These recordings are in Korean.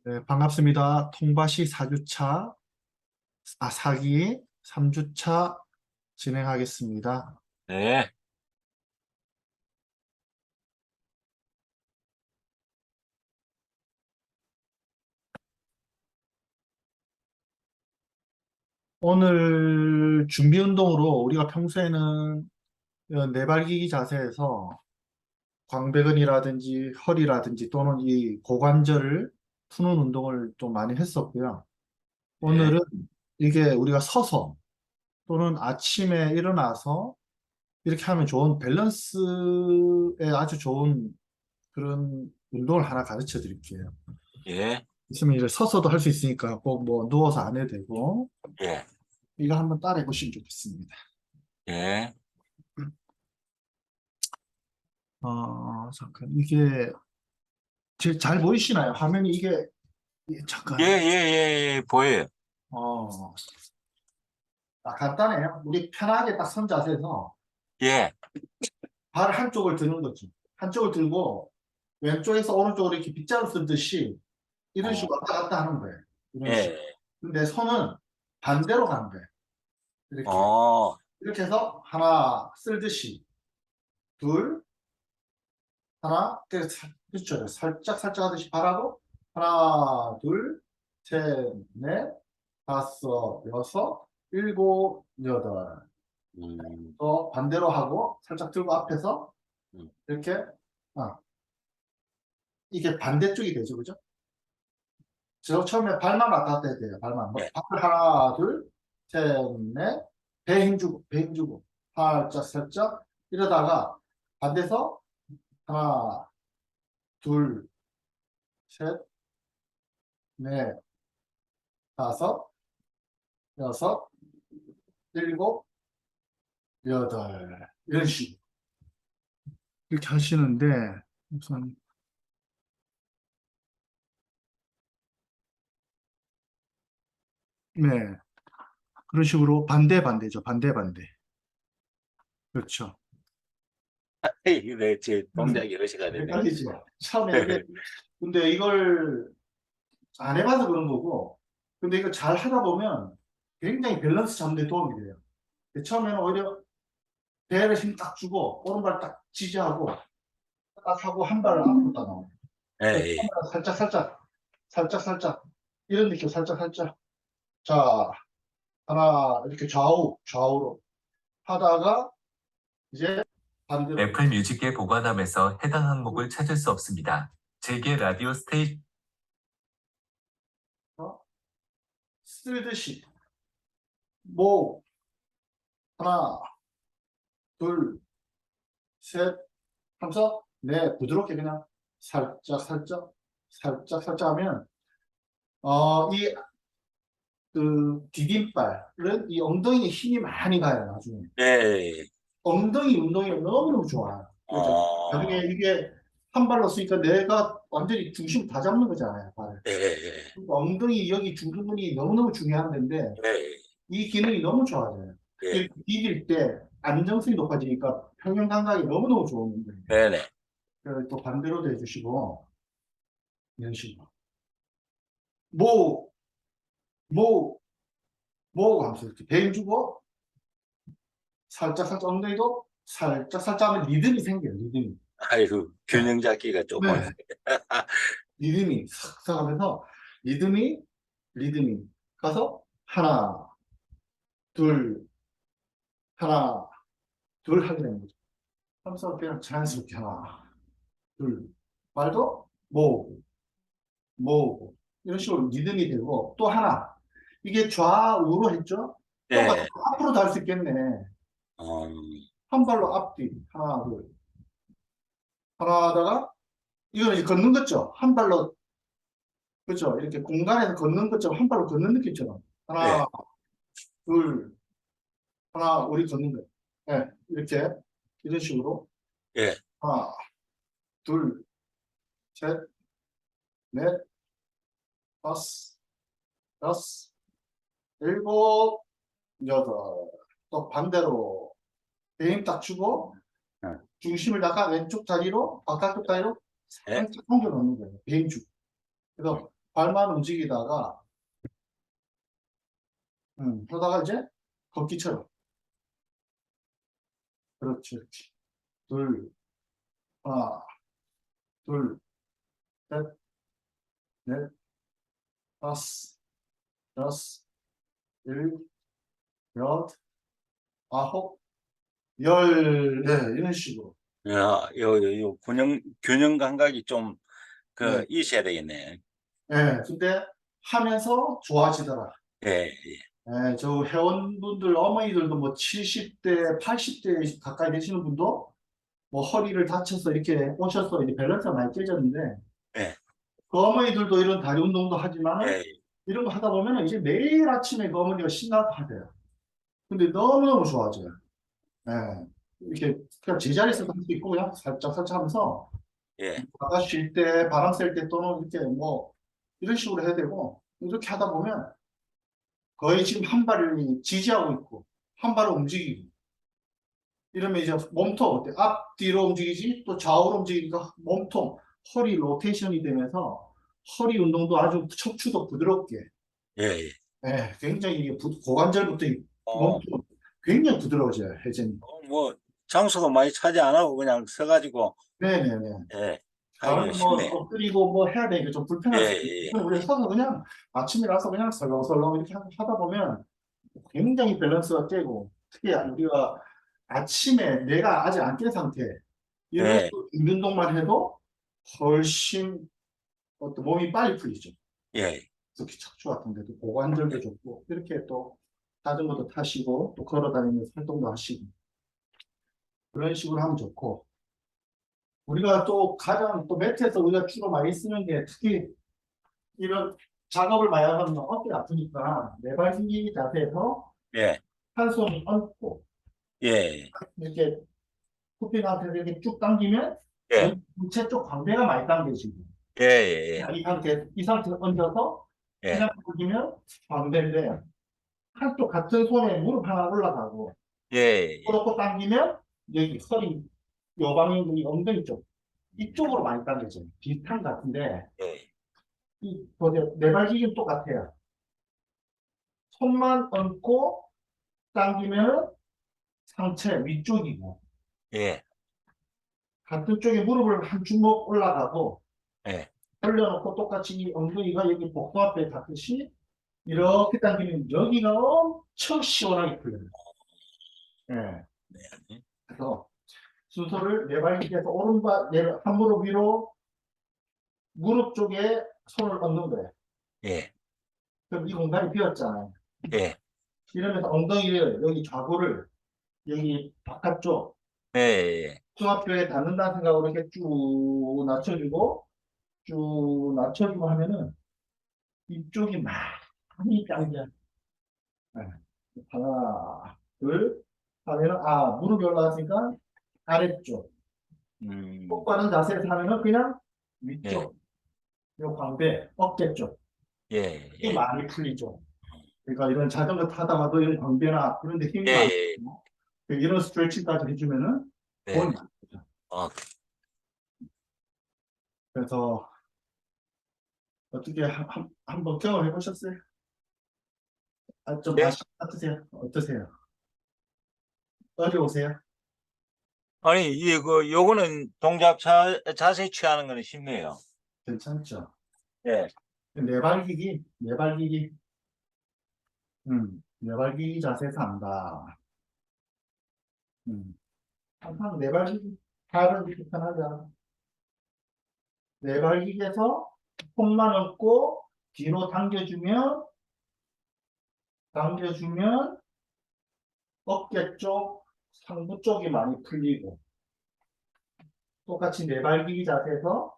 네, 반갑습니다. 통바시 4주차, 4기 3주차 진행하겠습니다. 네, 오늘 준비 운동으로 우리가 평소에는 내발기기 자세에서 광배근이라든지 허리라든지 또는 이 고관절을 푸는 운동을 좀 많이 했었고요. 네, 오늘은 이게 우리가 서서 또는 아침에 일어나서 이렇게 하면 좋은 밸런스에 아주 좋은 그런 운동을 하나 가르쳐 드릴게요. 예, 있으면 이제 서서도 할 수 있으니까 꼭 뭐 누워서 안 해도 되고 예, 이거 한번 따라해 보시면 좋겠습니다. 예, 잠깐 이게 잘 보이시나요? 화면이 이게 예, 예, 잠깐 예, 예, 보여요. 어 간단해요. 우리 편하게 딱 선 자세에서 예, 발 한쪽을 드는 거지. 한쪽을 들고 왼쪽에서 오른쪽으로 이렇게 빗자루 쓰듯이 이런 어, 식으로 왔다 갔다 하는 거예요. 이런 식으로. 예, 근데 손은 반대로 가는 거예요. 이렇게. 어, 이렇게 해서 하나 쓸듯이 둘 하나, 그렇죠. 살짝, 살짝 하듯이 바라고, 하나, 둘, 셋, 넷, 다섯, 여섯, 일곱, 여덟. 음, 또 반대로 하고, 살짝 들고 앞에서, 음, 이렇게, 아, 이게 반대쪽이 되죠. 그죠? 저 처음에 발만 왔다 갔다 해야 돼요. 발만. 뭐, 예, 발 하나, 둘, 셋, 넷, 배 힘주고, 배 힘주고, 살짝, 살짝, 이러다가, 반대서, 하나, 둘, 셋, 넷, 다섯, 여섯, 일곱, 여덟. 이런 식으로. 이렇게 하시는데, 우선, 네. 그런 식으로 반대, 반대죠. 반대, 반대. 그렇죠. 네, 제 동작이 여러 시가 되네. 헷갈리죠. 처음에 이게, 근데 이걸 안 해봐서 그런 거고, 근데 이거 잘 하다 보면 굉장히 밸런스 잡는 데 도움이 돼요. 처음에는 오히려 배를 힘 딱 주고, 오른발 딱 지지하고, 딱 하고 한 발을 앞으로 딱 나와요. 예, 예, 살짝, 살짝, 살짝, 살짝. 이런 느낌, 살짝, 살짝. 자, 하나, 이렇게 좌우, 좌우로 하다가, 이제 반대로 애플 뮤직에 보관함에서 해당 항목을 찾을 수 없습니다. 제게 라디오 스테이션 쓸듯이 모 하나 둘 셋 하면서 네 부드럽게 그냥 살짝 살짝 살짝 살짝 하면 이 그 디딤발은 이 엉덩이에 힘이 많이 가요 나중에 예, 예, 엉덩이 운동이 너무너무 좋아요. 그렇죠. 나중에 어, 이게 한 발로 쓰니까 내가 완전히 중심 다 잡는 거잖아요 발을. 예, 예, 엉덩이 여기 중근근이 너무너무 중요한 건데 예, 이 기능이 너무 좋아져요. 예, 비빌 때 안정성이 높아지니까 평형 감각이 너무너무 좋은 거예요. 네, 네, 그래서 또 반대로도 해주시고 이런 식으로 모, 모, 모 하면서 이렇게 대임 주고 살짝 살짝 엉덩이도 살짝 살짝 하면 리듬이 생겨요. 리듬이. 아이고, 균형 잡기가 조금, 네. 리듬이 싹싹 하면서 리듬이 가서 하나 둘 하나 둘 하게 되는 거죠. 하면서 그냥 자연스럽게 하나 둘 말도 모으고 모으고 이런 식으로 리듬이 되고 또 하나 이게 좌우로 했죠? 똑같이 예, 앞으로도 할 수 있겠네. 어, 한 발로 앞뒤 하나 둘 하나 하다가 이거는 이제 걷는 거죠. 한 발로 그렇죠. 이렇게 공간에서 걷는 것처럼 한 발로 걷는 느낌처럼 예, 하나 둘 하나 우리 걷는 거예요. 네, 이렇게 이런 식으로 예, 하나 둘 셋 넷 다섯 여섯 일곱 여덟 또 반대로 힘 딱 주고 어, 중심을 약간 왼쪽 다리로 바깥쪽 다리로 예, 살짝 옮겨 놓는 거예요. 배임 주고. 그래서 발만 움직이다가, 하다가 이제 걷기처럼. 그렇지, 그렇지. 둘, 하나, 둘, 셋, 넷, 다섯, 여섯, 일곱, 여덟, 아홉, 열, 네, 이런 식으로. 야, 요 균형 감각이 좀 네, 있어야 되겠네. 네, 근데 하면서 좋아지더라. 예, 예, 저 회원분들, 어머니들도 뭐 70대, 80대 가까이 되시는 분도 뭐 허리를 다쳐서 이렇게 오셔서 이제 밸런스가 많이 깨졌는데, 예, 그 어머니들도 이런 다리 운동도 하지만은 예, 이런 거 하다 보면 이제 매일 아침에 그 어머니가 신나서 하세요. 근데 너무너무 좋아져요. 예. 이렇게 그냥 제자리에서도 할 수 있고 그냥 살짝 살짝 하면서 예, 바다 쉴 때, 바람 쐴 때 또는 이렇게 뭐 이런 식으로 해야 되고 이렇게 하다 보면 거의 지금 한 발을 지지하고 있고 한 발을 움직이고 이러면 이제 몸통 어때? 앞뒤로 움직이지 또 좌우로 움직이니까 몸통 허리 로테이션이 되면서 허리 운동도 아주 척추도 부드럽게 예, 예. 굉장히 이게 고관절부터 어, 몸통 굉장히 부드러워져요 회전이. 뭐 장소도 많이 차지 안 하고 그냥 서가지고 네네네. 예, 하기가 다른 뭐 쉽네. 엎드리고 뭐 해야 되니까 좀 예, 불편할 수도 예, 있고 우리 서서 그냥 아침이라서 그냥 설렁설렁 이렇게 하다 보면 굉장히 밸런스가 깨고 특히 우리가 아침에 내가 아직 안 깬 상태 이럴 때 예, 운동만 해도 훨씬 몸이 빨리 풀리죠. 예, 특히 척추 같은 데도 고관절도 좋고 이렇게 또 자전거도 타시고 또 걸어 다니면서 활동도 하시고 그런 식으로 하면 좋고 우리가 또 가장 또 매트에서 우리가 주로 많이 쓰는 게 특히 이런 작업을 많이 하면 어깨 아프니까 네발 숨기기 자세에서 예, 한 손을 얹고 예, 이렇게 코피 상태에서 이렇게 쭉 당기면 예, 여기 부채 쪽 광배가 많이 당겨지고 예, 예, 이 상태에 얹어서 예, 그냥 당기면 광배인데 한쪽 같은 손에 무릎 하나 올라가고 예, 예, 그렇고 당기면 여기 허리 요방이 엉덩이 쪽 이쪽으로 많이 당겨져요. 비슷한 것 같은데 예, 이 보세요. 네발기기는 똑같아요. 손만 얹고 당기면 상체 위쪽이고 예, 같은 쪽에 무릎을 한 주먹 올라가고 예, 올려놓고 똑같이 이 엉덩이가 여기 복숭아뼈에 닿듯이 이렇게 당기면 여기가 엄청 시원하게 풀려요. 예. 네, 그래서 순서를 네발기기에서 오른발 한 무릎 위로 무릎 쪽에 손을 얹는 거예요. 예, 그럼 이 공간이 비었잖아요. 예, 이러면서 엉덩이를 여기 좌구를 여기 바깥쪽 예, 예, 중압표에 닿는다는 생각으로 이렇게 쭉 낮춰주고 쭉 낮춰주고 하면은 이쪽이 많이 당겨. 네. 하나, 둘 하면은 무릎이 올라갔으니까 아래쪽. 음, 똑바른 자세에서 하면은 그냥 예, 위쪽, 요 광배, 어깨 쪽. 예, 이게 예, 많이 풀리죠. 그러니까 이런 자전거 타다가도 이런 광배나 그런 데 힘이 많이 예, 들고 이런 스트레칭까지 해주면은 예, 도움이 많이 되죠. 어, 그래서 어떻게 한번 경험해 보셨어요? 좀 예. 아시 어떠세요? 어떠세요? 어려우세요? 아니, 요거는 동작 자세 취하는 거는 쉽네요. 괜찮죠? 예, 네발기기, 네발기기 자세에서 한다. 항상 네발기기, 발은 이렇게 편하게 하고, 네발기기에서 손만 얹고 뒤로 당겨주면 어깨 쪽, 상부 쪽이 많이 풀리고, 똑같이 네발기기 자세에서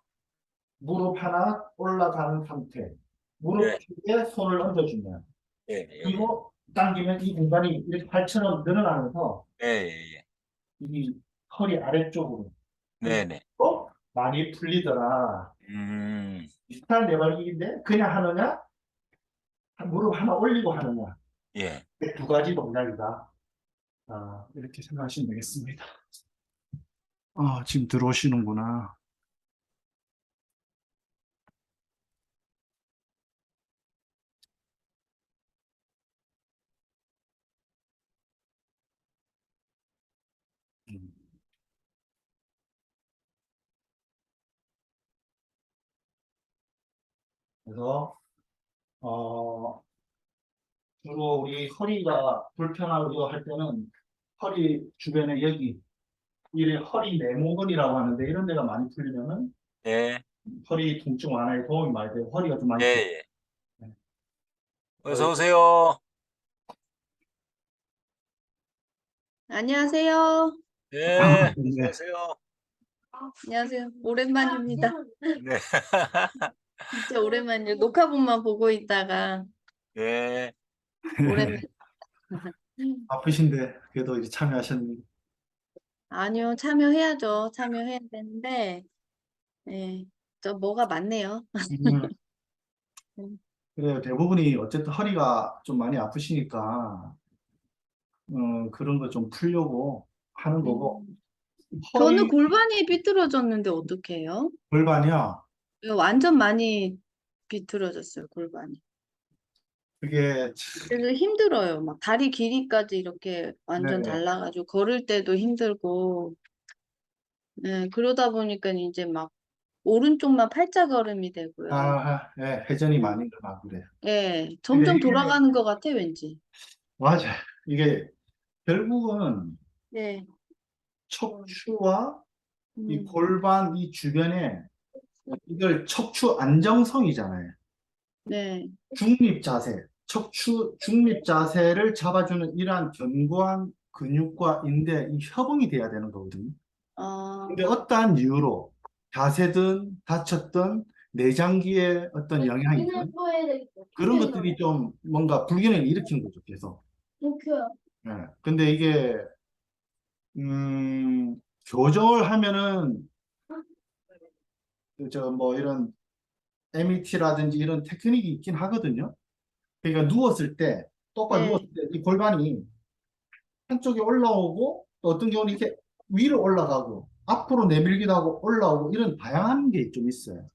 무릎 하나 올라가는 상태, 무릎 예, 쪽에 손을 얹어주면, 예, 예, 그리고 당기면 이 공간이 이렇게 팔처럼 늘어나면서 예, 예, 이 허리 아래쪽으로 네, 네. 또 많이 풀리더라. 음, 비슷한 내발기인데 그냥 하느냐, 무릎 하나 올리고 하느냐. 예. 두 가지 동작이다. 이렇게 생각하시면 되겠습니다. 지금 들어오시는구나. 그래서 주로 우리 허리가 불편하고 할 때는 허리 주변에 여기 이 허리 내모근이라고 하는데 이런 데가 많이 풀리면은 예, 허리 통증 완화에 도움이 많이 되고 허리가 좀 많이 예, 펴. 예. 네. 어서 오세요. 안녕하세요. 예, 네. 어서 오세요. 안녕하세요. 오랜만입니다. 네. 진짜 오랜만이에요. 녹화본만 보고 있다가 예, 오랜만. 아프신데 그래도 이제 참여하셨는데 아니요, 참여해야죠. 참여해야 되는데, 네, 저 뭐가 많네요. 음, 그래요. 대부분이 어쨌든 허리가 좀 많이 아프시니까 그런 거 좀 풀려고 하는 거고 저는 허리 골반이 삐뚤어졌는데 어떡해요? 골반이요. 이거 완전 많이 비틀어졌어요, 골반이. 그게 그래서 힘들어요. 막 다리 길이까지 이렇게 완전 네. 달라가지고 걸을 때도 힘들고, 네, 그러다 보니까 이제 막 오른쪽만 팔자걸음이 되고요. 네, 회전이 많이 일어나고 그래요. 예, 근데 점점 이게 돌아가는 것 같아, 왠지. 맞아요. 이게 결국은 네, 척추와 이 음, 골반 이 주변에 이걸 척추 안정성이잖아요. 네, 중립 자세, 척추 중립 자세를 잡아주는 이러한 견고한 근육과 인대, 이 협응이 돼야 되는 거거든요. 어, 근데 어떠한 이유로 자세든 다쳤든 내장기에 어떤 영향이든 그런 것들이 좀 뭔가 불균형을 일으킨 거죠, 계속. 예. 근데 이게 교정을 하면은 저 뭐 이런 MET라든지 이런 테크닉이 있긴 하거든요. 그러니까 누웠을 때 똑바로 네, 누웠을 때 이 골반이 한쪽에 올라오고 또 어떤 경우는 이렇게 위로 올라가고 앞으로 내밀기도 하고 올라오고 이런 다양한 게 좀 있어요.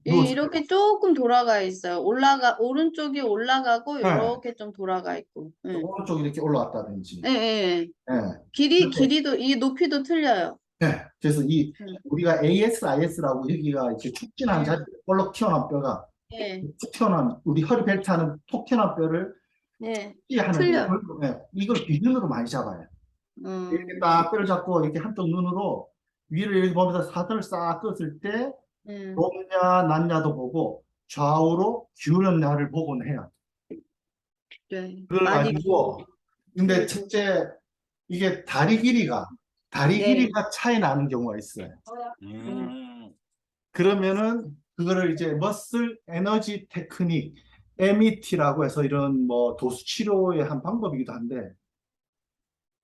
누웠을 때. 이렇게 조금 돌아가 있어요. 오른쪽이 올라가고, 네. 이렇게 좀 돌아가 있고. 예, 오른쪽이 이렇게 올라왔다든지. 예, 예. 예. 길이도, 이 높이도 틀려요. 네. 그래서 이 음, 우리가 ASIS라고 여기가 이렇게 축진한 자리, 볼록 튀어나온 뼈가 예, 툭 튀어나온 우리 허리 벨트하는 톡 튀어나온 뼈를 예, 하는데 틀려. 이걸 기준으로 많이 잡아요. 이렇게 음, 딱 뼈를 잡고 이렇게 한쪽 눈으로 위를 이렇게 보면서 사선을 싹 떴을 때 음, 높냐 낮냐도 보고 좌우로 기울였냐를 보곤 해요. 네. 그걸 많이, 가지고 근데 첫째 이게 다리 네, 길이가 차이 나는 경우가 있어요. 음, 그러면은 그거를 이제 머슬 에너지 테크닉 MET라고 해서 이런 뭐 도수 치료의 한 방법이기도 한데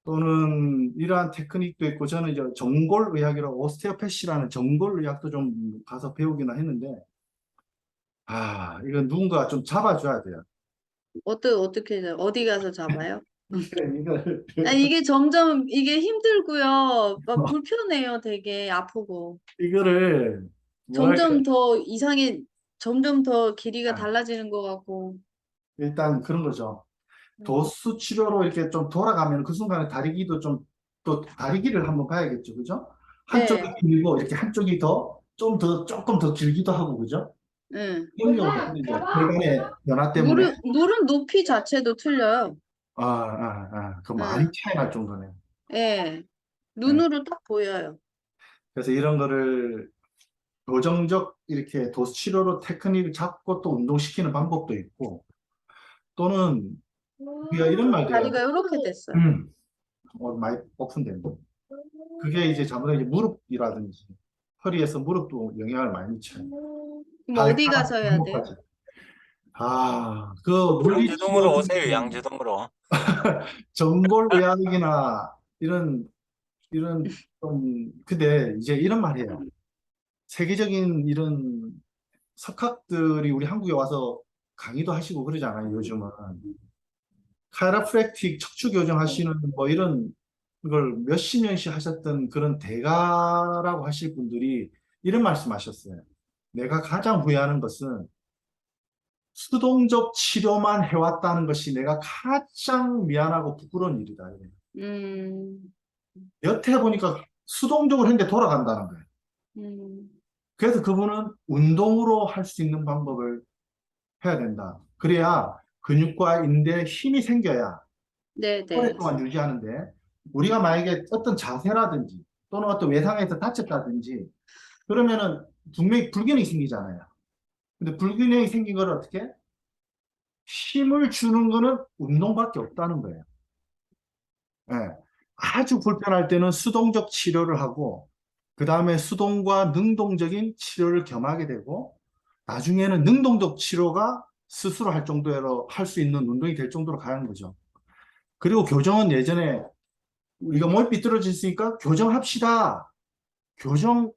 또는 이러한 테크닉도 있고 저는 이제 정골의학이라고 오스테오패시라는 정골의학도 좀 가서 배우기는 했는데 이건 누군가 좀 잡아줘야 돼요. 어떻게, 어디 가서 잡아요? 이걸 이게 점점, 이게 힘들고요. 막 불편해요, 되게 아프고. 이거를 뭐랄까 점점 더 점점 더 길이가 아, 달라지는 것 같고. 일단 그런 거죠. 음. 도수 치료로 이렇게 좀 돌아가면 그 순간에 다리 길이도 좀 또 다리 길이를 한번 봐야겠죠, 그죠? 한쪽이 네, 길고 이렇게 한쪽이 더 좀 더 조금 더 길기도 하고 그죠? 응. 이런 경우도 있는데 혈관의 변화 때문에 무릎 높이 자체도 틀려요. 그 많이 응. 차이 날 정도네요. 예. 네. 눈으로 딱 보여요. 그래서 이런 거를 교정적 이렇게 도수 치료로 테크닉을 잡고 또 운동시키는 방법도 있고 또는 우리가 이런 말도 해요. 다리가 이렇게 됐어요. 많이 오픈된다. 그게 이제 잘못하면 이제 무릎이라든지 허리에서 무릎도 영향을 많이 미쳐요. 그럼 어디 발가락 가서 해야 돼요? 발목까지. 그 물리치료 양주동으로 오세요, 중에는 양주동으로. 정골의학이나 이런 좀 근데 이제 이런 말 해요. 세계적인 이런 석학들이 우리 한국에 와서 강의도 하시고 그러잖아요, 요즘은. 카이로프랙틱 척추 교정 하시는 뭐 이런 걸 몇십 년씩 하셨던 그런 대가라고 하실 분들이 이런 말씀 하셨어요. 내가 가장 후회하는 것은 수동적 치료만 해왔다는 것이 내가 가장 미안하고 부끄러운 일이다. 이래요. 음, 여태 보니까 수동적으로 했는데 돌아간다는 거예요. 음, 그래서 그분은 운동으로 할 수 있는 방법을 해야 된다. 그래야 근육과 인대에 힘이 생겨야 네, 네. 오랫동안 유지하는데, 우리가 만약에 어떤 자세라든지 또는 어떤 외상에서 다쳤다든지 그러면은 분명히 불균형이 생기잖아요. 근데 불균형이 생긴 걸 어떻게? 힘을 주는 거는 운동밖에 없다는 거예요. 예. 아주 불편할 때는 수동적 치료를 하고, 그 다음에 수동과 능동적인 치료를 겸하게 되고, 나중에는 능동적 치료가 스스로 할 정도로 할 수 있는 운동이 될 정도로 가는 거죠. 그리고 교정은 예전에 우리가 몸이 삐뚤어졌으니까 교정합시다. 교정,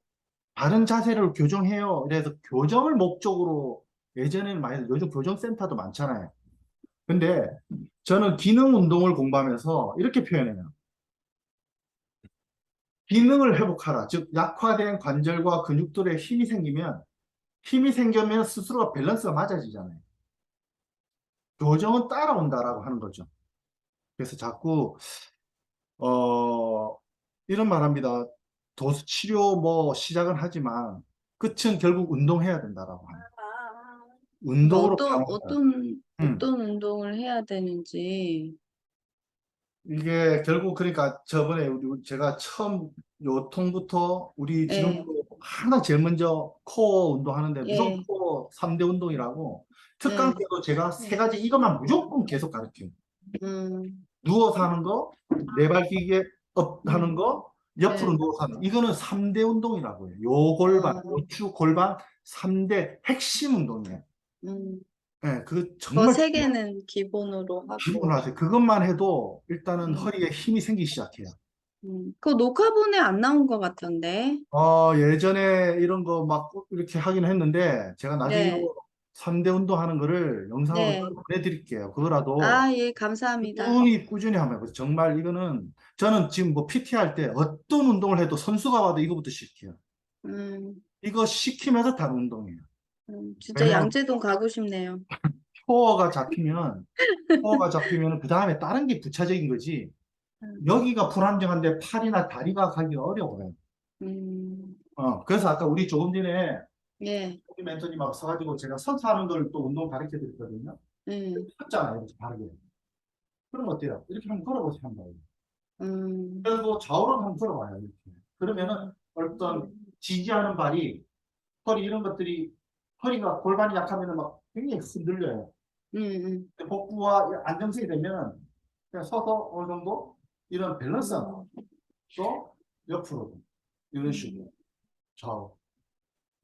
바른 자세를 교정해요. 그래서 교정을 목적으로 예전에는 많이, 요즘 교정센터도 많잖아요. 근데 저는 기능 운동을 공부하면서 이렇게 표현해요. 기능을 회복하라. 즉, 약화된 관절과 근육들의 힘이 생기면 스스로가 밸런스가 맞아지잖아요. 교정은 따라온다라고 하는 거죠. 그래서 자꾸, 어, 이런 말 합니다. 도수 치료 뭐 시작은 하지만 끝은 결국 운동해야 된다라고 합니다. 그러니까 운동으로 강화한다. 음. 어떤 운동을 해야 되는지. 이게 결국 그러니까 저번에 제가 처음 요통부터 우리 지금 예, 하나 제일 먼저 코어 운동하는데 무조건 예, 코어 3대 운동이라고 특강 예. 때도 제가 세 가지 이것만 무조건 계속 가르쳐요. 음, 누워서 하는 거, 네 발 기계 업 하는 음, 거, 옆으로 예. 누워서 하는 거. 이거는 3대 운동이라고 해요. 요골반, 어, 요추, 골반 3대 핵심 운동이에요. 음. 예, 그 그 정말 세 개는 기본으로 하고. 기본하세요. 그것만 해도 일단은 음, 허리에 힘이 생기기 시작해요. 그거 녹화본에 안 나온 것 같던데. 예전에 이런 거 막 이렇게 하긴 했는데, 제가 나중에 네, 이거 3대 운동하는 거를 영상으로 네. 보내드릴게요. 그거라도 아, 예, 감사합니다. 꾸준히 하면 돼요. 정말 이거는, 저는 지금 뭐 PT 할 때 어떤 운동을 해도 선수가 와도 이거부터 시켜요. 음, 이거 시키면서 다른 운동이에요. 진짜 왜냐면 양재동 가고 싶네요. 코어가 잡히면, 그 다음에 다른 게 부차적인 거지. 음, 여기가 불안정한데 팔이나 다리가 가기가 어려워요. 음, 그래서 아까 우리 조금 전에 예, 우리 멘토님하고 서가지고 제가 선수하는 걸 또 운동 가르쳐 드렸거든요. 음, 섰잖아요, 이렇게 바르게. 그럼 어때요? 이렇게 한번 걸어보세요, 한번. 음, 그리고 좌우로 한번 걸어봐요, 이렇게. 그러면은 어떤 지지하는 발이, 허리 이런 것들이, 허리가 골반이 약하면은 막 굉장히 흔들려요. 음, 근데 복부와 안정성이 되면 그냥 서서 어느 정도 이런 밸런스가 나와요. 또 옆으로도 이런 식으로 좌우.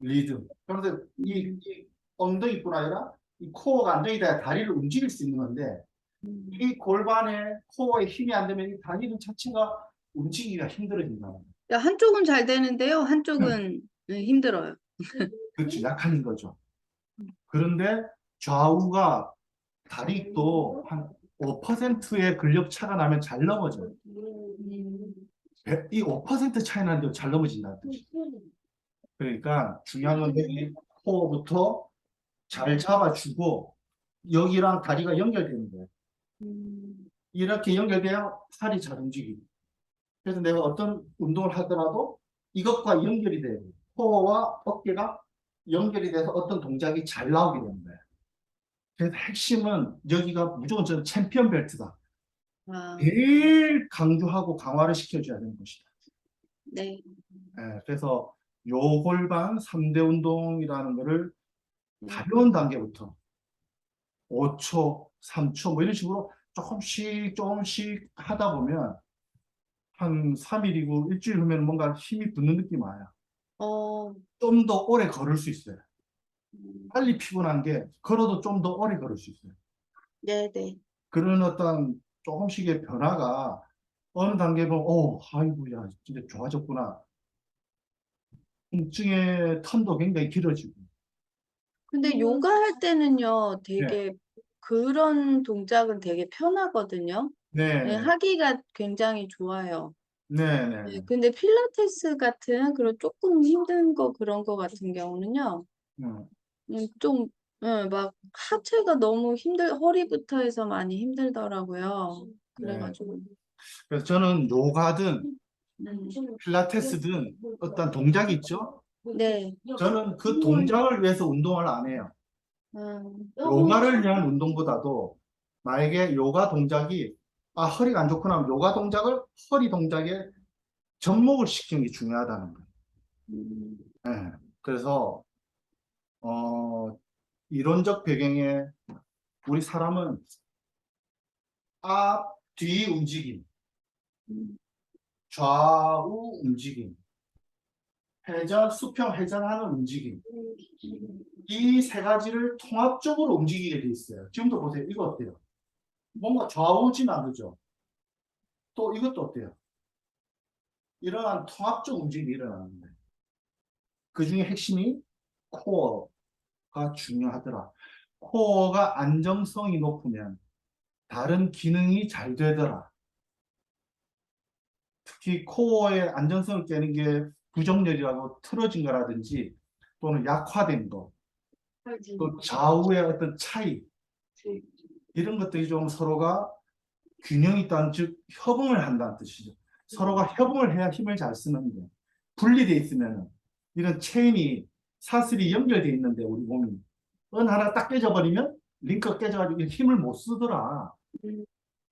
리듬. 그런데 음, 이 엉덩이뿐 아니라 이 코어가 안정이 돼야 다리를 움직일 수 있는 건데, 음. 이 골반에 코어에 힘이 안 되면 이 다리는 자체가 움직이기가 힘들어진다. 야, 한쪽은 잘 되는데요. 한쪽은 힘들어요. 그렇죠. 약한 거죠. 그런데 좌우가 다리도 한 5%의 근력 차가 나면 잘 넘어져요. 이 5% 차이 나는데 잘 넘어진다는 뜻이에요. 그러니까 중요한 건 여기 코어부터 잘 잡아주고 여기랑 다리가 연결되는 거예요. 음, 이렇게 연결돼야 팔이 잘 움직이고. 그래서 내가 어떤 운동을 하더라도 이것과 연결이 돼요. 코어와 어깨가 연결이 돼서 어떤 동작이 잘 나오게 되는 거예요. 그래서 핵심은 여기가 무조건 저는 챔피언 벨트다. 아, 제일 강조하고 강화를 시켜줘야 되는 것이다. 네. 그래서 요골반 3대 운동이라는 거를 음, 가벼운 단계부터 5초, 3초 뭐 이런 식으로 조금씩 하다 보면 한 3일이고 일주일 후면 뭔가 힘이 붙는 느낌 와요. 어, 좀 더 오래 걸을 수 있어요. 음, 빨리 피곤한 게 걸어도 좀 더 오래 걸을 수 있어요. 네, 네. 그런 어떤 조금씩의 변화가 어느 단계 보면, 아이고야, 진짜 좋아졌구나. 통증의 텀도 굉장히 길어지고. 근데 요가 할 때는요, 네, 되게 그런 동작은 되게 편하거든요. 네, 네, 네, 하기가 굉장히 좋아요. 네, 네, 네, 네. 근데 필라테스 같은 그런 조금 힘든 거 그런 거 같은 경우는요, 음, 좀, 막 하체가 너무 허리부터 해서 많이 힘들더라고요. 네. 그래가지고, 그래서 저는 요가든 음, 요가를 위한 운동보다도 만약에 요가 동작이 허리가 안 좋구나 하면 요가 동작을 허리 동작에 접목을 시키는 게 중요하다는 거예요. 예. 그래서 이론적 배경에 우리 사람은 앞, 뒤 움직임, 좌우 움직임, 회전, 수평 회전하는 움직임, 이 세 가지를 통합적으로 움직이게 돼 있어요. 지금도 보세요. 이거 어때요? 뭔가 좌우지만 그죠? 또 이것도 어때요? 이러한 통합적 움직임이 일어나는데 그 중에 핵심이 코어가 중요하더라. 코어가 안정성이 높으면 다른 기능이 잘 되더라. 특히 코어의 안정성을 깨는 게 부정렬이라고 틀어진 거라든지 또는 약화된 거, 또 좌우의 어떤 차이, 이런 것들이 좀 서로가 균형이 있다는, 즉 협응을 한다는 뜻이죠. 서로가 협응을 해야 힘을 잘 쓰는데 분리돼 있으면 이런 체인이 사슬이 연결돼 있는데 우리 몸이 하나 딱 깨져버리면 링크가 깨져가지고 힘을 못 쓰더라.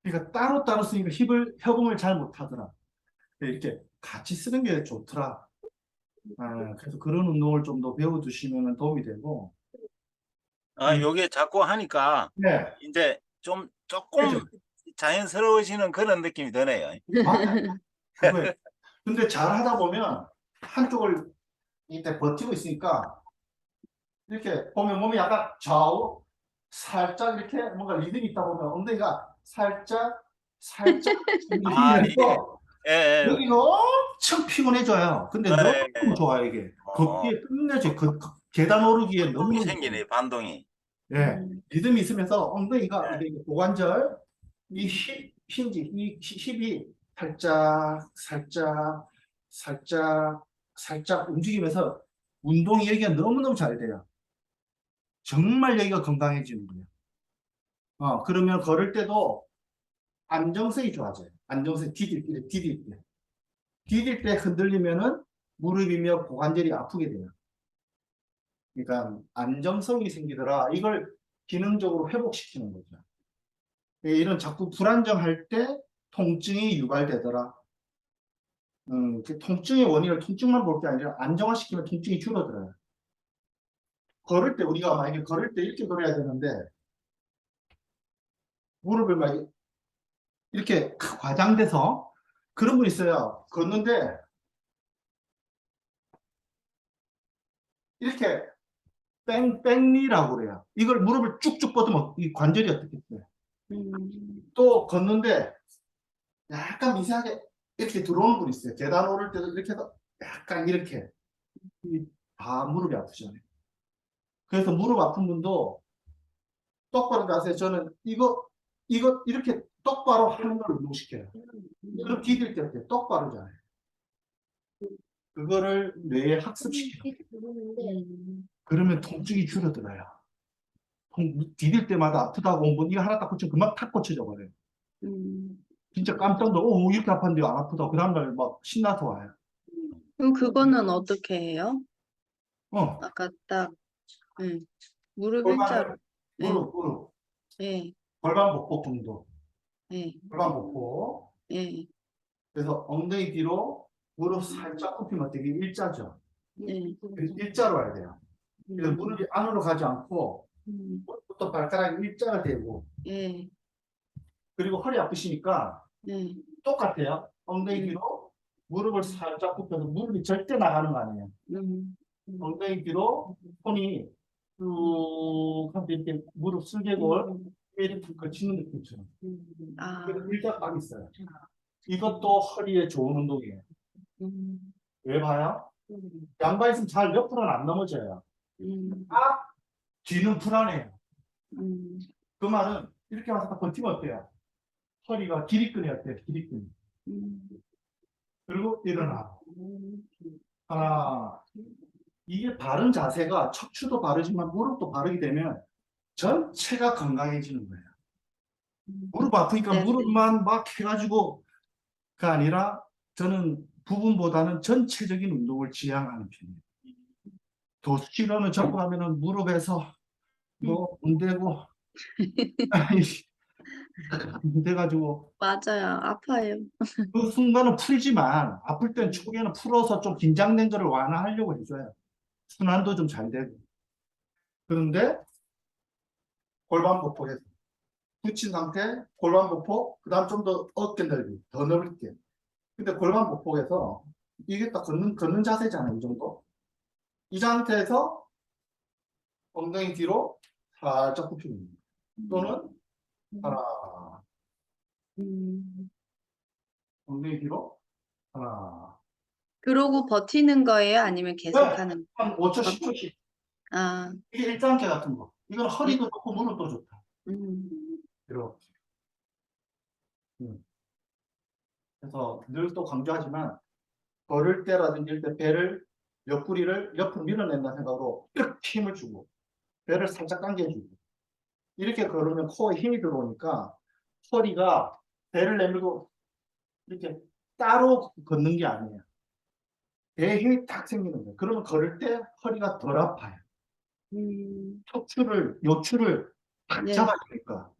그러니까 따로따로 쓰니까 협응을 잘 못하더라. 이렇게 같이 쓰는 게 좋더라. 그래서 그런 운동을 좀 더 배워두시면 도움이 되고. 요게 자꾸 하니까 네. 이제 조금 그죠? 자연스러워지는 그런 느낌이 드네요. 그거예요. 근데 잘 하다 보면 한쪽을 이때 버티고 있으니까 이렇게 보면 몸이 약간 좌우 살짝 이렇게 뭔가 리듬이 있다 보면 엉덩이가 살짝 힘이 이게 나서 예, 여기가 엄청 피곤해져요. 근데 너무 좋아요 이게. 걷기에 끝내줘. 계단 오르기에 반동이 너무 생기네, 반동이. 예, 리듬이 있으면서 엉덩이가 이게 고관절 이 힌지 이 힙이 살짝 움직이면서 운동이 여기가 너무너무 잘 돼요. 정말 여기가 건강해지는 거예요. 그러면 걸을 때도 안정성이 좋아져요. 안정성이 디딜 때 흔들리면은 무릎이며 고관절이 아프게 돼요. 그러니까 안정성이 생기더라. 이걸 기능적으로 회복시키는 거죠. 이런 자꾸 불안정할 때 통증이 유발되더라. 그 통증의 원인을 통증만 볼 게 아니라 안정화시키면 통증이 줄어들어요. 걸을 때 우리가 만약에 걸을 때 이렇게 걸어야 되는데 무릎을 막 이렇게 과장돼서 그런 분 있어요. 걷는데 이렇게 뺑리라고 그래요. 이걸 무릎을 쭉쭉 뻗으면 이 관절이 어떻게 돼요? 또 걷는데 약간 미세하게 이렇게 들어오는 분 있어요. 계단 오를 때도 이렇게 해서 약간 이렇게 다 무릎이 아프잖아요. 그래서 무릎 아픈 분도 똑바로 자세요. 저는 이거 이렇게 똑바로 하는 걸 운동시켜요. 그럼 디딜 때 어때요? 똑바로 자요. 그거를 뇌에 학습시켜요. 그러면 통증이 줄어들어요. 디딜 때마다 아프다고 온 분 이거 하나 딱 고치면 금방 탁 고쳐져 버려요. 진짜 깜짝 놀라. 이렇게 아팠는데 안 아프다. 그 다음날 막 신나서 와요. 그럼 그거는 어떻게 해요? 어. 아까 딱 무릎 일자로. 무릎. 예, 골반 복부 정도. 예, 골반 복부. 예, 그래서 엉덩이 뒤로 무릎 살짝 굽히면 되게 일자죠. 예. 일자로 와야 돼요. 그래서 무릎이 안으로 가지 않고 무릎부터 발가락이 일자가 되고 예, 그리고 허리 아프시니까 예, 똑같아요. 엉덩이 뒤로 무릎을 살짝 굽혀서 무릎이 절대 나가는 거 아니에요. 엉덩이 뒤로 손이 쭉 하면서 이렇게 무릎 슬개골 이렇게 거치는 느낌처럼. 그래서 일자 딱 있어요. 이것도 허리에 좋은 운동이에요. 왜 봐요? 양발 있으면 잘 옆으로는 안 넘어져요. 뒤는 불안해요. 그 말은 이렇게 와서 딱 버티면 어때요? 허리가 기립근이 어때요? 기립근. 그리고 일어나. 하나. 이게 바른 자세가 척추도 바르지만 무릎도 바르게 되면 전체가 건강해지는 거예요. 무릎 아프니까 네. 무릎만 막 해가지고가 아니라 저는 부분보다는 전체적인 운동을 지향하는 편이에요. 도수치료는 접근하면은 무릎에서 뭐 문대고 문대가지고 맞아요. 아파요. 그 순간은 풀지만 아플 땐 초기에는 풀어서 좀 긴장된 거를 완화하려고 해줘요. 순환도 좀 잘 되고. 그런데 골반 보폭에서 붙인 상태, 골반 보폭, 그 다음 좀 더 어깨 넓이, 더 넓게. 근데 골반 보폭에서 이게 딱 걷는 자세잖아요. 이 정도. 이 상태에서 엉덩이 뒤로 살짝 굽히는 거예요. 또는 하나, 음. 엉덩이 뒤로 하나. 그러고 버티는 거예요? 아니면 계속 네, 하는 한 5초, 10초씩. 아, 이게 일자한개 같은 거. 이건 허리도 좋고 무릎도 좋다. 음. 이렇게. 그래서 늘 또 강조하지만 걸을 때라든지 이럴 때 배를 옆구리를 옆으로 밀어낸다는 생각으로 이렇게 힘을 주고 배를 살짝 당겨주고 이렇게 걸으면 코어에 힘이 들어오니까 허리가 배를 내밀고 이렇게 따로 걷는 게 아니에요. 배에 힘이 딱 생기는 거예요. 그러면 걸을 때 허리가 덜 아파요. 척추를, 요추를 딱 네. 잡아야 되니까.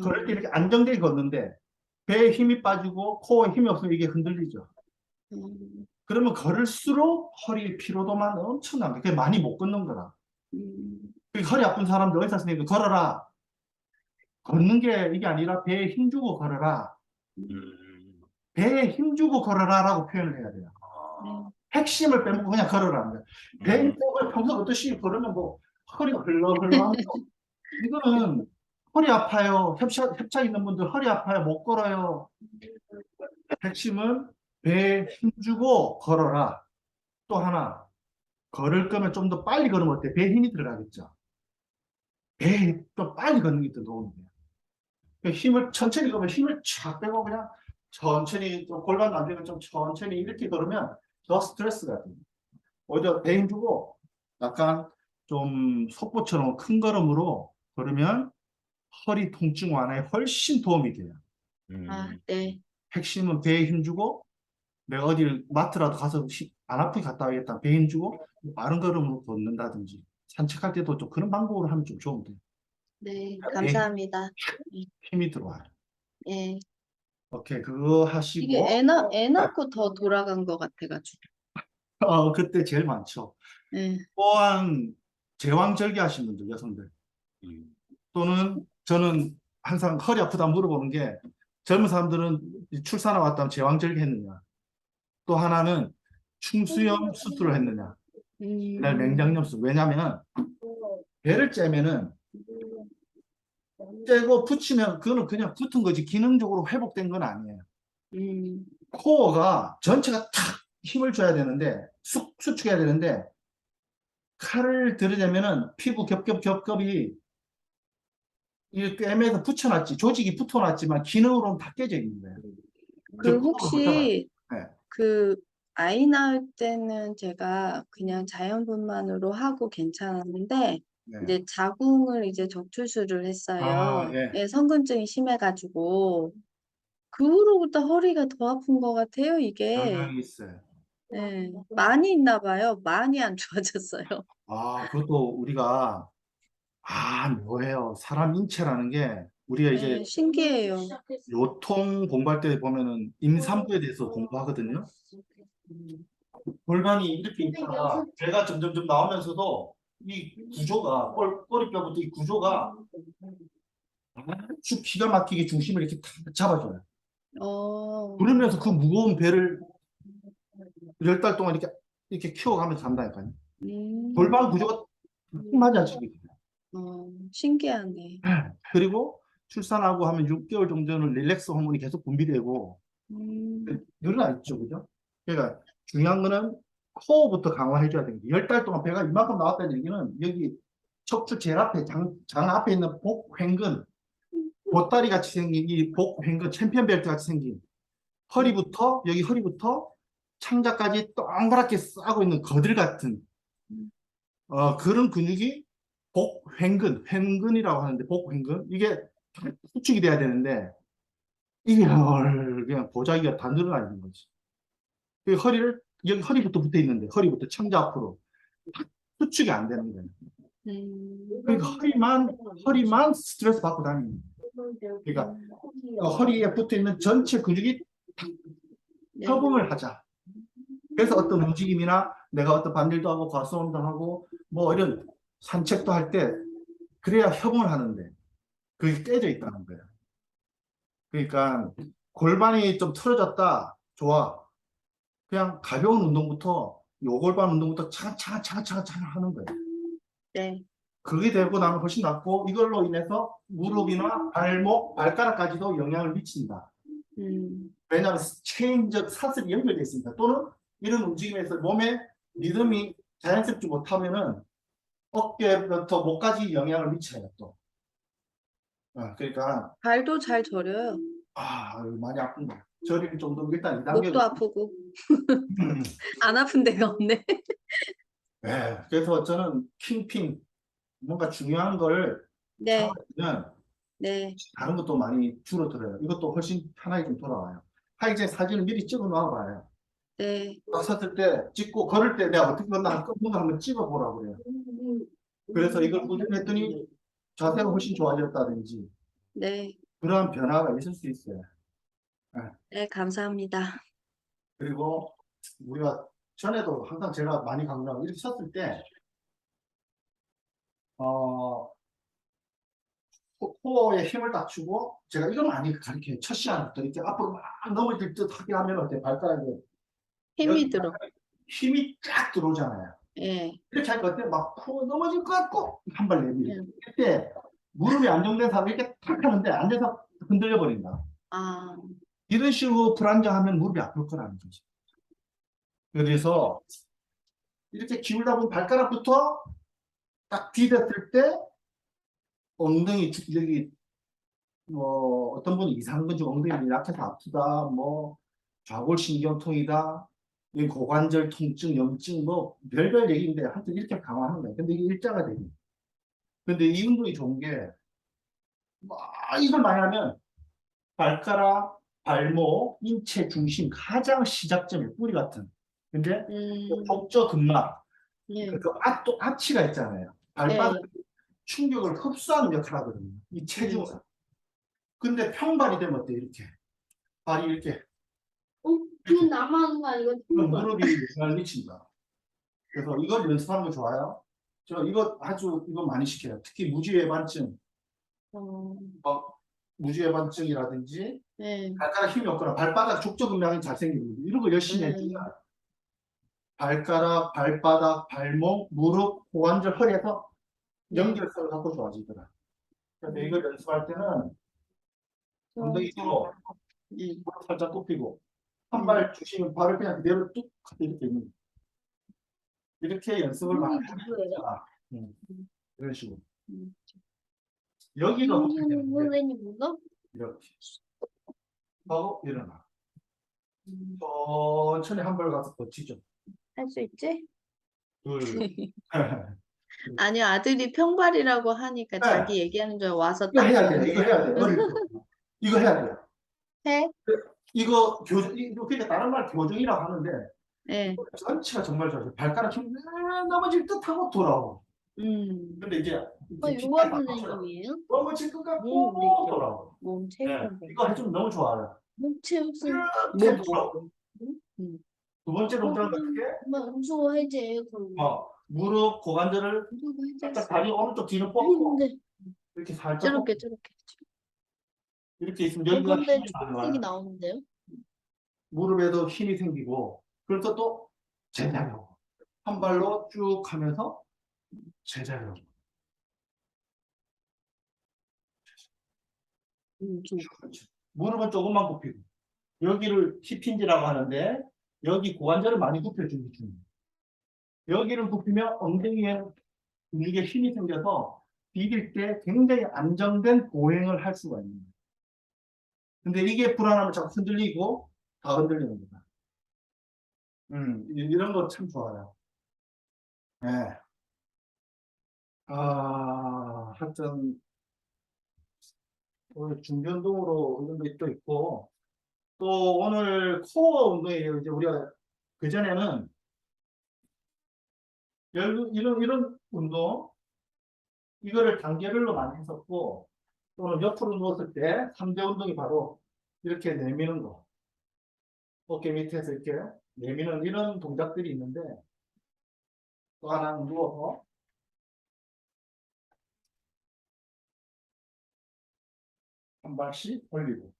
걸을 때 어, 이렇게 안정되게 걷는데 배에 힘이 빠지고 코어에 힘이 없으면 이게 흔들리죠. 그러면 걸을수록 허리 피로도만 엄청납니다. 그게 많이 못 걷는 거라. 허리 아픈 사람들 의사 선생님이 걸어라. 걷는 게 이게 아니라 배에 힘 주고 걸어라. 음. 배에 힘 주고 걸어라라고 표현을 해야 돼요. 아. 핵심을 빼먹고 그냥 걸어라는 거예요. 배에 힘 빼고 평소 어떠시 걸으면 뭐 허리가 흘러흘러하는 거. 이거는 허리 아파요. 협착 있는 분들 허리 아파요. 못 걸어요. 핵심은 배에 힘 주고 걸어라. 또 하나 걸을 거면 좀 더 빨리 걸으면 어때? 배에 힘이 들어가겠죠. 배에 좀 빨리 걷는 게 더 도움이 돼요. 힘을 천천히 걸으면 힘을 쫙 빼고 그냥 천천히 좀 골반 안 되면 좀 천천히 이렇게 걸으면 더 스트레스가 돼요. 오히려 배 힘 주고 약간 좀 속보처럼 큰 걸음으로 걸으면 허리 통증 완화에 훨씬 도움이 돼요. 아, 음. 네. 핵심은 배에 힘 주고 내가 어딜 마트라도 가서 안 아프게 갔다 와야겠다. 배에 힘 주고 빠른 걸음으로 걷는다든지 산책할 때도 좀 그런 방법으로 하면 좀 좋은데 네, 배에 감사합니다. 힘이 들어와요. 예. 오케이, 그거 이게 하시고 애 낳고 더 돌아간 것 같아가지고. 그때 제일 많죠. 예. 또한 제왕절개 하신 분들, 여성들 음. 또는 저는 항상 허리 아프다 물어보는 게 젊은 사람들은 출산하고 왔다면 제왕절개 했느냐 또 하나는 충수염 수술을 했느냐 그날 맹장염 수술 왜냐하면 배를 째면은 째고 붙이면 그거는 그냥 붙은 거지 기능적으로 회복된 건 아니에요. 코어가 전체가 탁 힘을 줘야 되는데 수축해야 되는데 칼을 들이대면은 피부 겹겹겹겹이 이 꿰매서 붙여놨지 조직이 붙어놨지만 기능으로는 다 깨져 있는 거예요. 그 코어를 못 잡아요. 혹시 네. 그 아이 낳을 때는 제가 그냥 자연분만으로 하고 괜찮았는데 네. 이제 자궁을 이제 적출술을 했어요. 예. 예, 성근증이 심해가지고 그 후로부터 허리가 더 아픈 것 같아요, 이게. 영향이 있어요. 예, 많이 있나 봐요. 많이 안 좋아졌어요. 그것도 우리가 뭐예요. 사람 인체라는 게 우리가 이제 예, 신기해요. 요통 공부할 때 보면은 임산부에 대해서 공부하거든요. 골반이 이렇게 있다가 배가 점점점 나오면서도 이 구조가 꼬리뼈부터 이 구조가 아주 기가 막히게 중심을 이렇게 탁 잡아줘요. 그러면서 그 무거운 배를 10달 동안 이렇게 키워가면서 간다니까요. 골반 구조가 맞아지게 돼요. 신기하네. 그리고 출산하고 하면 6개월 정도는 릴렉스 호르몬이 계속 분비되고 늘어나 있죠, 그죠? 그러니까 중요한 거는 코어부터 강화해줘야 됩니다. 10달 동안 배가 이만큼 나왔다는 얘기는 여기 척추 제일 앞에 장 앞에 있는 복횡근 보따리 같이 생긴 이 복횡근 챔피언 벨트 같이 생긴 여기 허리부터 창자까지 동그랗게 싸고 있는 거들 같은 그런 근육이 횡근이라고 하는데 복횡근 이게 수축이 돼야 되는데 이게 그냥 보자기가 다 늘어나 있는 거지. 여기 허리부터 붙어 있는데 허리부터 창자 앞으로 수축이 안 되는 거예요. 그러니까 허리만 스트레스 받고 다니는 거예요. 그러니까 허리에 붙어 있는 전체 근육이 네. 협응을 하자. 그래서 어떤 움직임이나 내가 어떤 반일도 하고 과수원도 하고 뭐 이런 산책도 할 때 그래야 협응을 하는데 그게 깨져 있다는 거예요. 그러니까 골반이 좀 틀어졌다. 좋아. 그냥 가벼운 운동부터 요골반 운동부터 차근차근 하는 거예요. 네. 그게 되고 나면 훨씬 낫고 이걸로 인해서 무릎이나 발목, 발가락까지도 영향을 미친다. 왜냐하면 체인적 사슬이 연결되어 있습니다. 또는 이런 움직임에서 몸의 리듬이 자연스럽지 못하면은 어깨부터 목까지 영향을 미쳐요 또. 그러니까 발도 잘 저려요. 많이 아픈데 저릴 정도 일단 목도 2단계로. 아프고. 안 아픈 데가 없네. 네, 그래서 저는 킹핑 뭔가 중요한 걸 네. 하면 네. 다른 것도 많이 줄어들어요. 이것도 훨씬 편하게 좀 돌아와요. 하기 전에 사진을 미리 찍어 놔봐요. 네. 딱 섰을 때 찍고 걸을 때 내가 어떻게 걷나 한번 찍어 보라고 그래요. 그래서 이걸 꾸준히 했더니 자세가 훨씬 좋아졌다든지 네. 그러한 변화가 있을 수 있어요. 네. 네, 감사합니다. 그리고 우리가 전에도 항상 제가 많이 강조하고 이렇게 섰을 때 코어에 힘을 딱 주고 제가 이걸 많이 가르쳐요. 첫 시간부터 이렇게 앞으로 막 넘어질 듯 하게 하면 어때? 발가락에 힘이 여기 들어. 힘이 쫙 들어오잖아요. 예. 이렇게 할 것 같아. 막 푸어 넘어질 것 같고 한 발 내밀어. 예. 그때 무릎이 안정된 사람이 이렇게 탁 하는데 앉아서 흔들려 버린다. 아, 이런 식으로 불안정하면 무릎이 아플 거라는 거죠. 그래서 이렇게 기울다 보면 발가락부터 딱 디뎠을 때 엉덩이 여기 뭐 어떤 분은 이상한 건지 엉덩이가 약해서 아프다, 뭐 좌골신경통이다, 이 고관절 통증, 염증 뭐 별별 얘기인데 하여튼 이렇게 강화하는 거예요. 근데 이게 일자가 되니. 근데 이 운동이 좋은 게 이걸 많이 하면 발가락, 발목, 인체 중심 가장 시작점이 뿌리 같은. 근데 복저 근막, 예. 그 아치가 있잖아요. 발바닥 예. 충격을 흡수하는 역할을 하거든요. 이 체중을. 근데 평발이 되면 어때? 이렇게 발이 이렇게 그건 나만 하는 거 아니고 그럼 친구가. 무릎이 영향을 미친다. 그래서 이걸 연습하는 거 좋아요. 저 이거 이거 많이 시켜요. 특히 무지외반증, 어, 무지외반증이라든지 예. 발가락 힘이 없거나 발바닥 족저근막이 잘생기는 이런 거 열심히 해주면 발가락, 발바닥, 발목, 무릎, 고관절, 허리에서 연결성을 갖고 좋아지더라. 그래서 이걸 연습할 때는 엉덩이 뒤로 예. 무릎 살짝 굽히고 한 발 주시면 발을 그냥 그대로 뚝 이렇게 있는 거예요. 이렇게 연습을 많이 하니까 이런 식으로 여기가 굽히게 되는데 선생님 뭐가? 이렇게 하고 일어나 천천히 한 발 가서 버티죠. 할 수 있지? 둘 아니, 아들이 평발이라고 하니까 네. 자기 얘기하는 줄 와서 이거 딱 해야 돼. 보는데. 이거 해야 돼. 어릴 때. 이거 해야 돼요. 해? 이거 교정, 그러니까 다른 말 교정이라고 하는데 예. 전체가 정말 좋아요. 발가락 힘 넘어질 듯하고 돌아오고. 근데 이제 요가 선생님이에요? 넘어질 것 같고 돌아오고. 몸 네. 체육. 이거 해주면 너무 좋아요. 목체육 이렇게 돌아오고. 두 번째 동작은 어떻게? 무서워해제 그거. 무릎, 고관절을 살짝 다리 오른쪽 뒤로 뻗고 이렇게 살짝 저렇게 뻗고. 저렇게. 이렇게 있으면 여기가 근데 힘이 많이 초록색이 와요. 나오는데요? 무릎에도 힘이 생기고 그래서 또 제자력 한 발로 쭉 하면서 제자력 무릎은 조금만 굽히고 여기를 힙힌지라고 하는데 여기 고관절을 많이 굽혀주는 중이에요. 여기를 굽히면 엉덩이에 근육에 힘이 생겨서 디딜 때 굉장히 안정된 보행을 할 수가 있는 거예요. 근데 이게 불안하면 자꾸 흔들리고 다 흔들리는 거다. 이런 거 참 좋아요. 네. 하여튼 오늘 준비 운동으로 이런 것도 있고 또 오늘 코어 운동이에요. 이제 우리가 그전에는 이런 운동 이거를 단계별로 많이 했었고, 또는 옆으로 누웠을 때 3대 운동이 바로 이렇게 내미는 거. 어깨 밑에서 이렇게 내미는 이런 동작들이 있는데, 또 하나는 누워서 한 발씩 올리고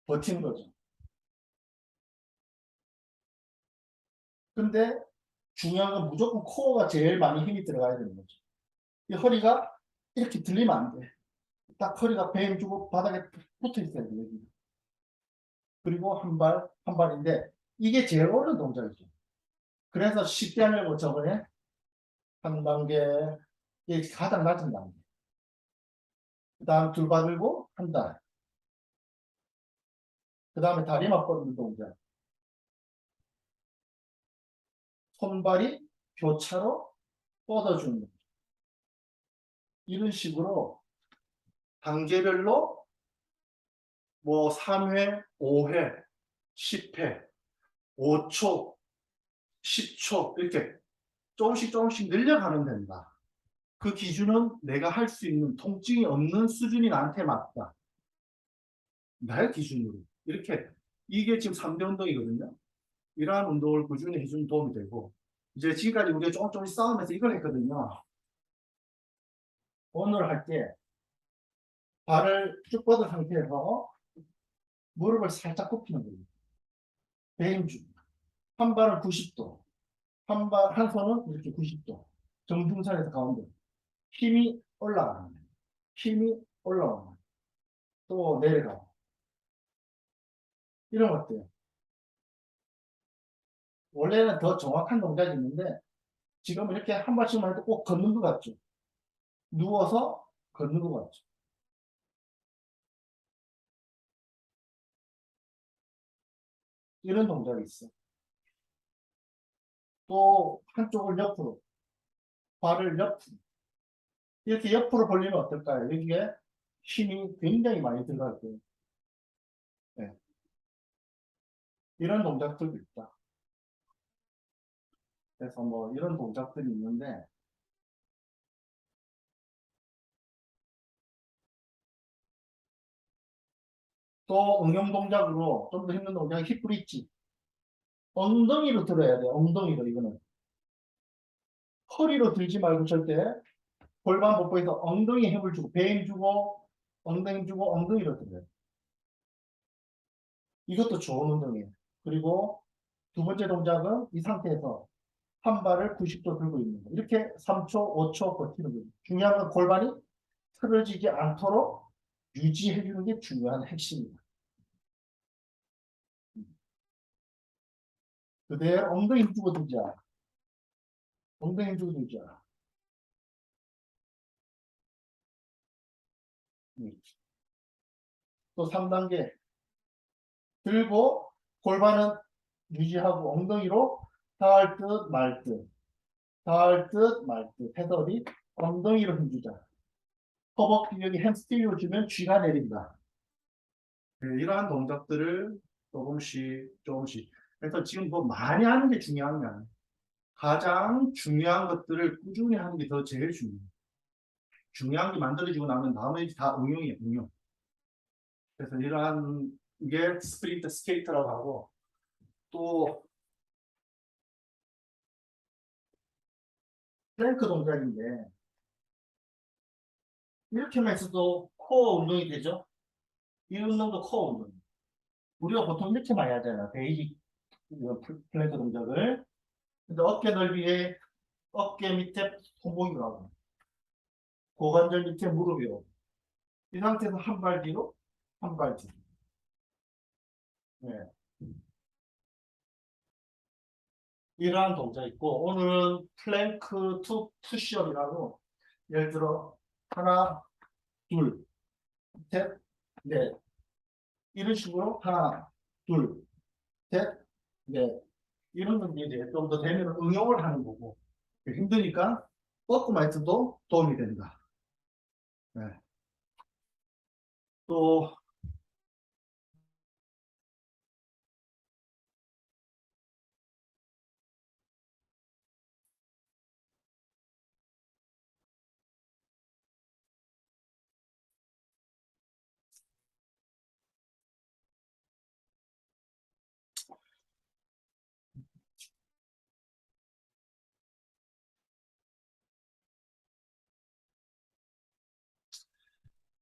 버티는 거죠. 근데 중요한 건 무조건 코어가 제일 많이 힘이 들어가야 되는 거죠. 이 허리가 이렇게 들리면 안 돼. 딱 허리가 뱀 주고 바닥에 붙어 있어야 돼, 여기. 그리고 한 발인데, 이게 제일 어려운 동작이죠. 그래서 쉽게 하려고 저번에 한 단계, 이게 가장 낮은 단계. 그 다음 두 발 들고 한 달. 그 다음에 다리만 뻗는 동작. 손발이 교차로 뻗어주는 거죠. 이런 식으로 단계별로 뭐 3회, 5회, 10회, 5초, 10초 이렇게 조금씩 늘려가면 된다. 그 기준은 내가 할 수 있는 통증이 없는 수준이 나한테 맞다. 나의 기준으로. 이렇게 이게 지금 3대 운동이거든요. 이러한 운동을 꾸준히 해주는 도움이 되고 이제 지금까지 우리가 조금씩 싸우면서 이걸 했거든요. 오늘 할 때 발을 쭉 뻗은 상태에서 무릎을 살짝 굽히는 거예요. 배임주. 한 발은 90도. 한 손은 이렇게 90도. 정중선에서 가운데. 힘이 올라가는 거예요. 힘이 올라오는 거예요. 또 내려가고. 이런 것들. 원래는 더 정확한 동작이 있는데 지금 이렇게 한 발씩만 해도 꼭 걷는 것 같죠. 누워서 걷는 것 같죠. 이런 동작이 있어. 또 한쪽을 옆으로, 발을 옆으로. 이렇게 옆으로 벌리면 어떨까요? 여기에 힘이 굉장히 많이 들어갈 거예요. 네. 이런 동작들도 있다. 그래서 뭐 이런 동작들이 있는데 또 응용 동작으로 좀 더 힘든 동작이 힙브릿지. 엉덩이로 들어야 돼. 엉덩이로 이거는. 허리로 들지 말고 절대 골반 복부에서 엉덩이 힘을 주고 배임 주고 엉덩이 주고 엉덩이로 들어야 돼. 이것도 좋은 운동이에요. 그리고 두 번째 동작은 이 상태에서 한 발을 90도 들고 있는 거. 이렇게 3초, 5초 버티는 거예요. 중요한 건 골반이 틀어지지 않도록 유지해 주는 게 중요한 핵심입니다. 그대로 엉덩이 주고 들자. 엉덩이 주고 들자. 또 3단계 들고 골반은 유지하고 엉덩이로 닿을 듯 말 듯, 닿을 듯 말 듯 해서 어디 엉덩이로 힘주자. 허벅지 여기 햄스트링을 주면 쥐가 내린다. 네, 이러한 동작들을 조금씩. 그래서 지금 뭐 많이 하는 게 중요한 게 아니에요. 가장 중요한 것들을 꾸준히 하는 게 더 제일 중요해요. 중요한 게 만들어지고 나면 나머지 다 응용이에요, 응용. 그래서 이러한 게 스프린트 스케이트라고 하고 또 플랭크 동작인데 이렇게만 했어도 코어 운동이 되죠. 이 운동도 코어 운동. 우리가 보통 이렇게 많이 하잖아요. 베이직 플랭크 동작을. 근데 어깨 넓이에 어깨 밑에 손목이 가고 고관절 밑에 무릎이 오고 이 상태에서 한 발 뒤로 한 발 뒤로. 네. 이러한 동작이 있고 오늘은 플랭크 투 푸시업이라고 예를 들어 하나 둘 셋 넷 이런 식으로 하나 둘 셋 넷 이런 건 이제 좀 더 되면 응용을 하는 거고 힘드니까 뻗고만 있어도 도움이 된다. 네. 또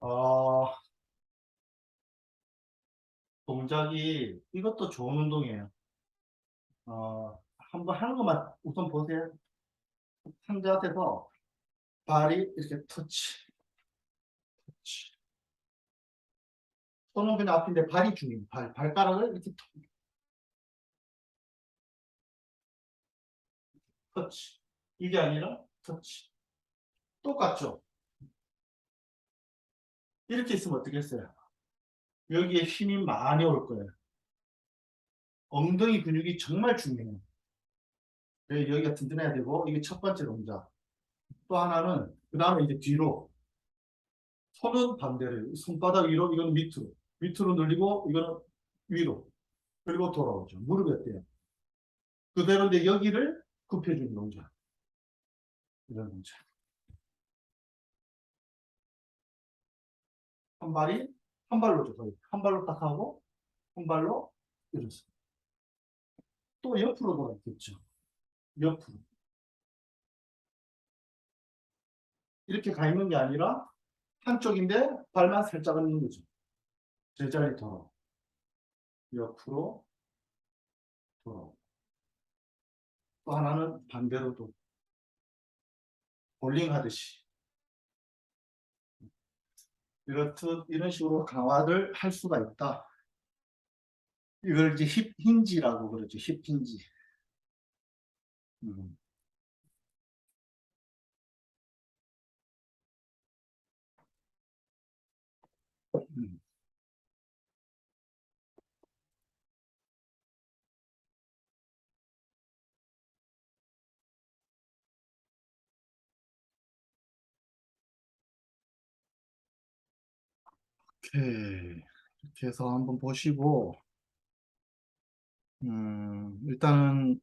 어, 동작이 이것도 좋은 운동이에요. 한번 하는 것만 우선 보세요. 상자에서 발이 이렇게 터치, 터치. 손은 그냥 앞인데 발이 중요해요. 발가락을 이렇게 터치. 이게 아니라 터치. 똑같죠? 이렇게 있으면 어떻겠어요? 여기에 힘이 많이 올 거예요. 엉덩이 근육이 정말 중요해요. 그래서 여기가 튼튼해야 되고, 이게 첫 번째 동작. 또 하나는, 그 다음에 이제 뒤로. 손은 반대로, 손바닥 위로, 이거는 밑으로. 밑으로 늘리고, 이거는 위로. 그리고 돌아오죠. 무릎이 어때요? 그대로인데 여기를 굽혀주는 동작. 이런 동작. 한 발이, 한 발로죠, 거의. 한 발로 딱 하고, 한 발로 이렇습니다. 또 옆으로 돌아있겠죠. 옆으로. 이렇게 가 있는 게 아니라, 한쪽인데 발만 살짝 얹는 거죠. 제자리 돌아. 옆으로 돌아. 또 하나는 반대로도 볼링 하듯이 이렇듯 이런 식으로 강화를 할 수가 있다. 이걸 이제 힙 힌지라고 그러죠. 힙 힌지. 음. 음. 오케이. 이렇게 해서 한번 보시고, 일단은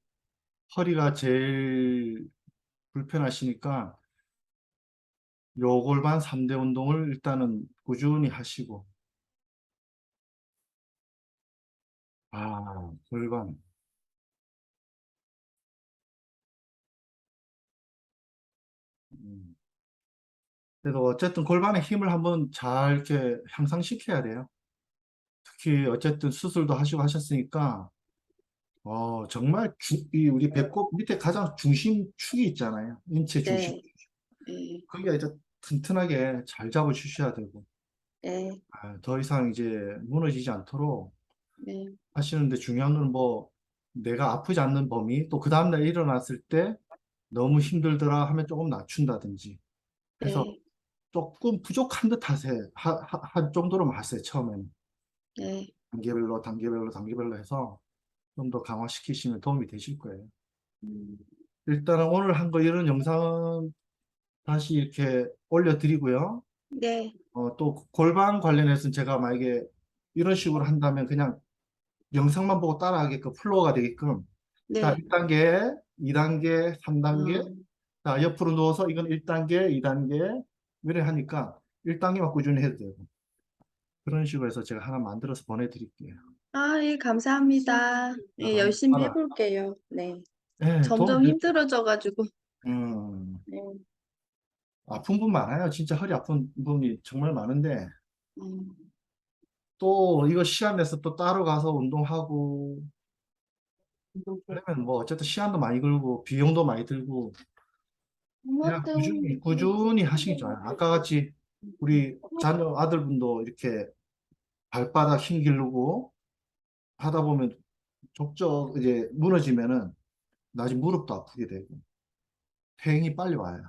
허리가 제일 불편하시니까 요골반 3대 운동을 일단은 꾸준히 하시고, 골반. 음. 그래도 어쨌든 골반의 힘을 한번 잘 이렇게 향상시켜야 돼요. 특히 어쨌든 수술도 하시고 하셨으니까 정말 이 우리 배꼽 밑에 가장 중심축이 있잖아요. 인체 중심. 네, 네, 거기가 이제 튼튼하게 잘 잡아주셔야 되고 네, 더 이상 이제 무너지지 않도록 네, 하시는데 중요한 건 뭐 내가 아프지 않는 범위 또 그 다음날 일어났을 때 너무 힘들더라 하면 조금 낮춘다든지 해서 네, 조금 부족한 듯 하세요. 한 정도로만 하세요. 처음에는. 네. 단계별로 단계별로 단계별로 해서 좀 더 강화시키시면 도움이 되실 거예요. 음, 일단은 오늘 한 거 이런 영상은 다시 이렇게 올려드리고요. 네, 또 골반 관련해서는 제가 만약에 이런 식으로 한다면 그냥 영상만 보고 따라하게끔 플로어가 되게끔 자, 네. 1단계, 2단계, 3단계 음, 자, 옆으로 누워서 이건 1단계, 2단계 이렇게 하니까 1단계만 꾸준히 해도 되고 그런 식으로 해서 제가 하나 만들어서 보내드릴게요. 예, 감사합니다. 예, 그래서 열심히 하나, 해볼게요. 네. 도움 점점 될 힘들어져가지고. 음, 네. 아픈 분 많아요. 진짜 허리 아픈 분이 정말 많은데 음, 또 이거 시간 내서 또 따로 가서 운동하고 그러면 뭐 어쨌든 시간도 많이 걸고 비용도 많이 들고 엄마 그냥 꾸준히 때문에 꾸준히 하시기 좋아요. 아까 같이 우리 자녀 아들분도 이렇게 발바닥 힘 기르고 하다 보면 족저 이제 무너지면은 나중에 무릎도 아프게 되고 퇴행이 빨리 와요.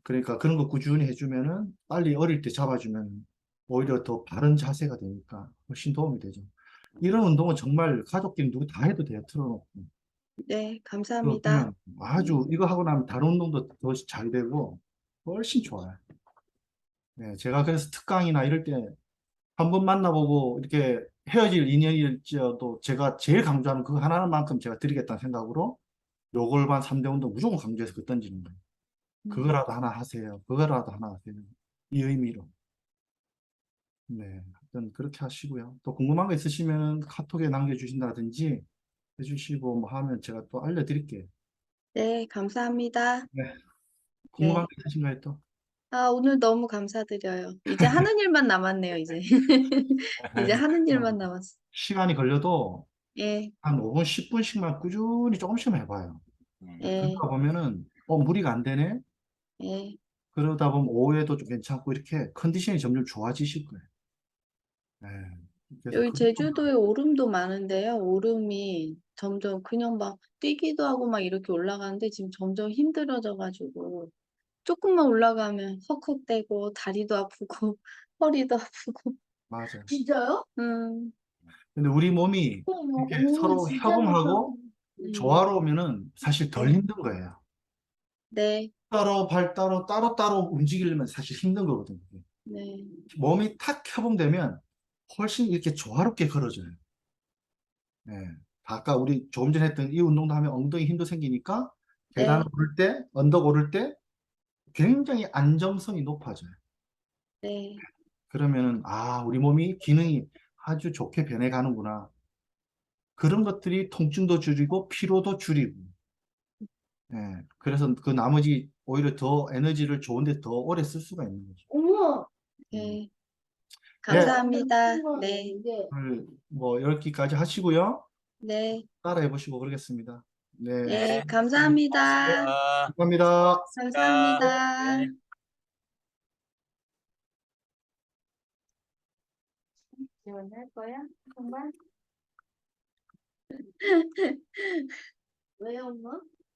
그러니까 그런 거 꾸준히 해주면은 빨리 어릴 때 잡아주면 오히려 더 바른 자세가 되니까 훨씬 도움이 되죠. 이런 운동은 정말 가족끼리 누구 다 해도 돼요. 틀어놓고. 네, 감사합니다. 그러면 아주 이거 하고 나면 다른 운동도 더 잘 되고 훨씬 좋아요. 네, 제가 그래서 특강이나 이럴 때 한 번 만나보고 이렇게 헤어질 인연일지어도 제가 제일 강조하는 그 하나만큼 제가 드리겠다는 생각으로 요골반 3대 운동 무조건 강조해서 그 던지는 거예요. 그거라도 하나 하세요. 그거라도 하나 하세요. 이 의미로. 네, 하여튼 그렇게 하시고요. 또 궁금한 거 있으시면 카톡에 남겨주신다든지 해주시고 뭐 하면 제가 또 알려드릴게요. 네, 감사합니다. 네, 궁금한 네. 거 있으신가요 또? 아, 오늘 너무 감사드려요. 이제 하는 일만 남았네요, 이제. 이제 하는 일만 남았어. 시간이 걸려도 예, 한 5분, 10분씩만 꾸준히 조금씩만 해봐요. 예, 그러다 보면은, 무리가 안 되네? 예. 그러다 보면 오후에도 좀 괜찮고, 이렇게 컨디션이 점점 좋아지실 거예요. 네. 그래서 여기 그것 좀, 제주도에 오름도 많은데요. 오름이 점점 그냥 막 뛰기도 하고 막 이렇게 올라가는데 지금 점점 힘들어져가지고 조금만 올라가면 헉헉대고 다리도 아프고 허리도 아프고. 맞아요. 진짜요? 음, 근데 우리 몸이 이렇게 오늘 서로 진짜 협응하고 무서워. 조화로우면은 사실 덜 네. 힘든 거예요. 네, 따로 움직이려면 사실 힘든 거거든요. 네, 몸이 탁 협응되면 훨씬 이렇게 조화롭게 걸어져요. 네. 아까 우리 조금 전에 했던 이 운동도 하면 엉덩이 힘도 생기니까 계단 네, 오를 때, 언덕 오를 때 굉장히 안정성이 높아져요. 네, 그러면은, 우리 몸이 기능이 아주 좋게 변해가는구나. 그런 것들이 통증도 줄이고 피로도 줄이고. 예. 그래서 그 나머지 오히려 더 에너지를 좋은데 더 오래 쓸 수가 있는 거죠. 어머. 음. 네. 예. 감사합니다. 네, 이게 오늘 뭐 10기까지 하시고요. 네, 따라해 보시고 그러겠습니다. 네. 네, 감사합니다. 감사합니다. 감사합니다. 네. 지원할 거야? 정말? 왜 엄마?